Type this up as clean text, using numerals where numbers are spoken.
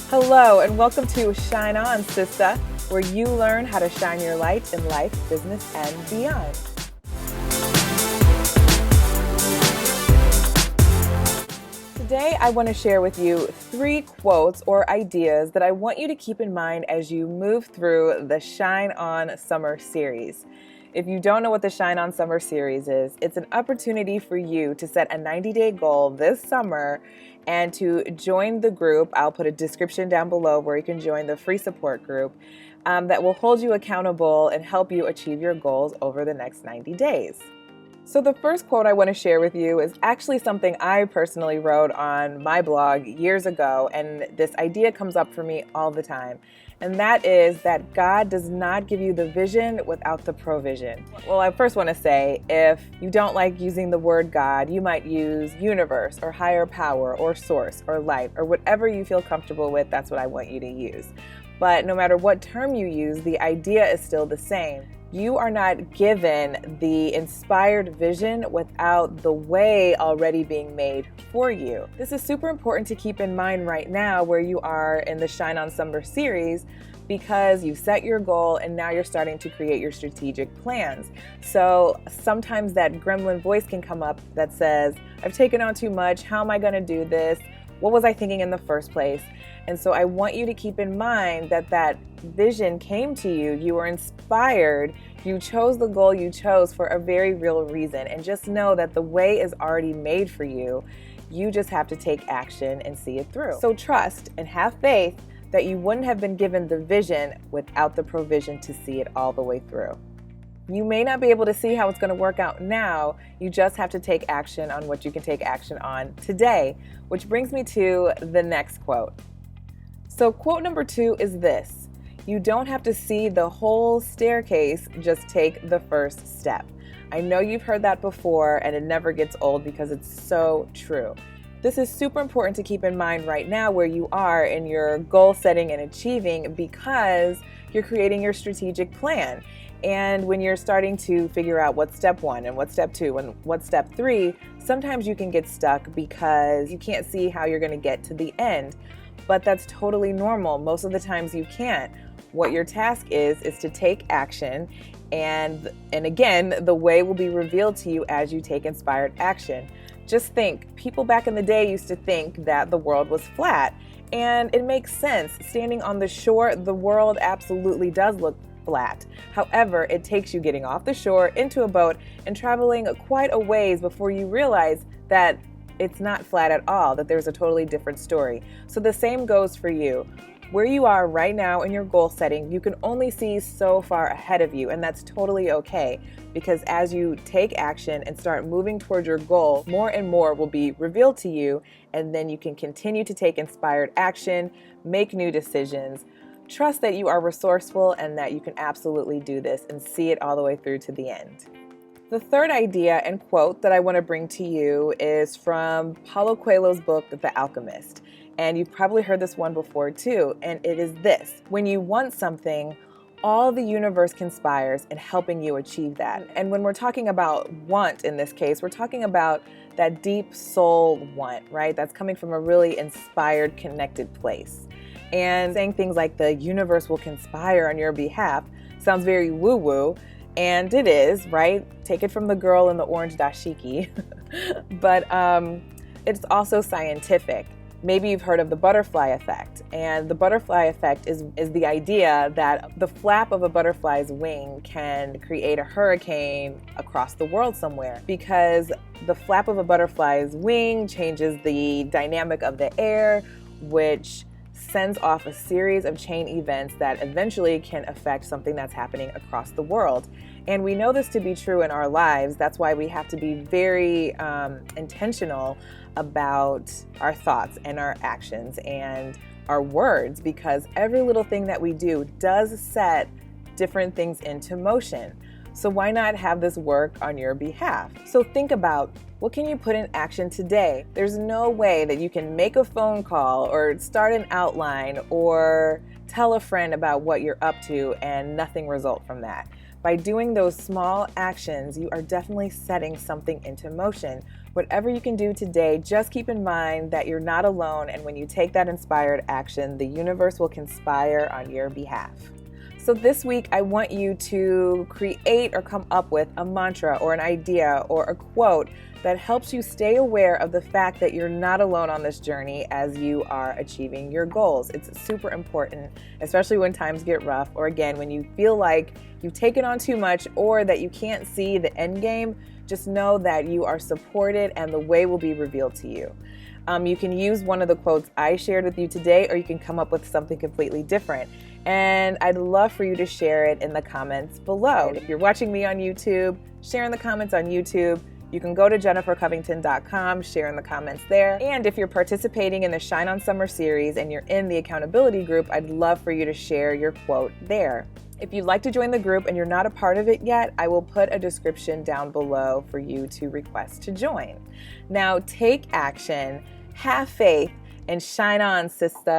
Hello, and welcome to Shine On, Sista, where you learn how to shine your light in life, business, and beyond. Today, I want to share with you 3 quotes or ideas that I want you to keep in mind as you move through the Shine On Summer Series. If you don't know what the Shine On Summer Series is, it's an opportunity for you to set a 90-day goal this summer and to join the group. I'll put a description down below where you can join the free support group that will hold you accountable and help you achieve your goals over the next 90 days. So the first quote I want to share with you is actually something I personally wrote on my blog years ago, and this idea comes up for me all the time. And that is that God does not give you the vision without the provision. Well, I first want to say, if you don't like using the word God, you might use universe or higher power or source or light or whatever you feel comfortable with. That's what I want you to use. But no matter what term you use, the idea is still the same. You are not given the inspired vision without the way already being made for you. This is super important to keep in mind right now where you are in the Shine On Summer series, because you set your goal and now you're starting to create your strategic plans. So sometimes that gremlin voice can come up that says, I've taken on too much. How am I going to do this? What was I thinking in the first place? And so I want you to keep in mind that that vision came to you. You were inspired. You chose the goal you chose for a very real reason. And just know that the way is already made for you. You just have to take action and see it through. So trust and have faith that you wouldn't have been given the vision without the provision to see it all the way through. You may not be able to see how it's going to work out now. You just have to take action on what you can take action on today, which brings me to the next quote. So quote number 2 is this: you don't have to see the whole staircase, just take the first step. I know you've heard that before, and it never gets old because it's so true. This is super important to keep in mind right now where you are in your goal setting and achieving, because you're creating your strategic plan. And when you're starting to figure out what's step 1 and what's step 2 and what's step 3, sometimes you can get stuck because you can't see how you're going to get to the end. But that's totally normal. Most of the times you can't. What your task is to take action, and again, the way will be revealed to you as you take inspired action. Just think, people back in the day used to think that the world was flat, and it makes sense. Standing on the shore, the world absolutely does look flat. However, it takes you getting off the shore into a boat and traveling quite a ways before you realize that it's not flat at all, that there's a totally different story. So the same goes for you. Where you are right now in your goal setting, you can only see so far ahead of you, and that's totally okay, because as you take action and start moving towards your goal, more and more will be revealed to you, and then you can continue to take inspired action, make new decisions, trust that you are resourceful and that you can absolutely do this and see it all the way through to the end. The third idea and quote that I want to bring to you is from Paulo Coelho's book, The Alchemist. And you've probably heard this one before too. And it is this: when you want something, all the universe conspires in helping you achieve that. And when we're talking about want in this case, we're talking about that deep soul want, right? That's coming from a really inspired, connected place. And saying things like the universe will conspire on your behalf sounds very woo-woo. And it is, right? Take it from the girl in the orange dashiki. But it's also scientific. Maybe you've heard of the butterfly effect. And the butterfly effect is the idea that the flap of a butterfly's wing can create a hurricane across the world somewhere, because the flap of a butterfly's wing changes the dynamic of the air, which sends off a series of chain events that eventually can affect something that's happening across the world. And we know this to be true in our lives. That's why we have to be very intentional about our thoughts and our actions and our words, because every little thing that we do does set different things into motion. So why not have this work on your behalf? So think about, what can you put in action today? There's no way that you can make a phone call or start an outline or tell a friend about what you're up to and nothing result from that. By doing those small actions, you are definitely setting something into motion. Whatever you can do today, just keep in mind that you're not alone, and when you take that inspired action, the universe will conspire on your behalf. So this week, I want you to create or come up with a mantra or an idea or a quote that helps you stay aware of the fact that you're not alone on this journey as you are achieving your goals. It's super important, especially when times get rough, or again, when you feel like you've taken on too much or that you can't see the end game. Just know that you are supported and the way will be revealed to you. You can use one of the quotes I shared with you today, or you can come up with something completely different. And I'd love for you to share it in the comments below. If you're watching me on YouTube, share in the comments on YouTube. You can go to jennifercovington.com, share in the comments there. And if you're participating in the Shine on Summer series and you're in the accountability group, I'd love for you to share your quote there. If you'd like to join the group and you're not a part of it yet, I will put a description down below for you to request to join. Now take action, have faith, and shine on, sister.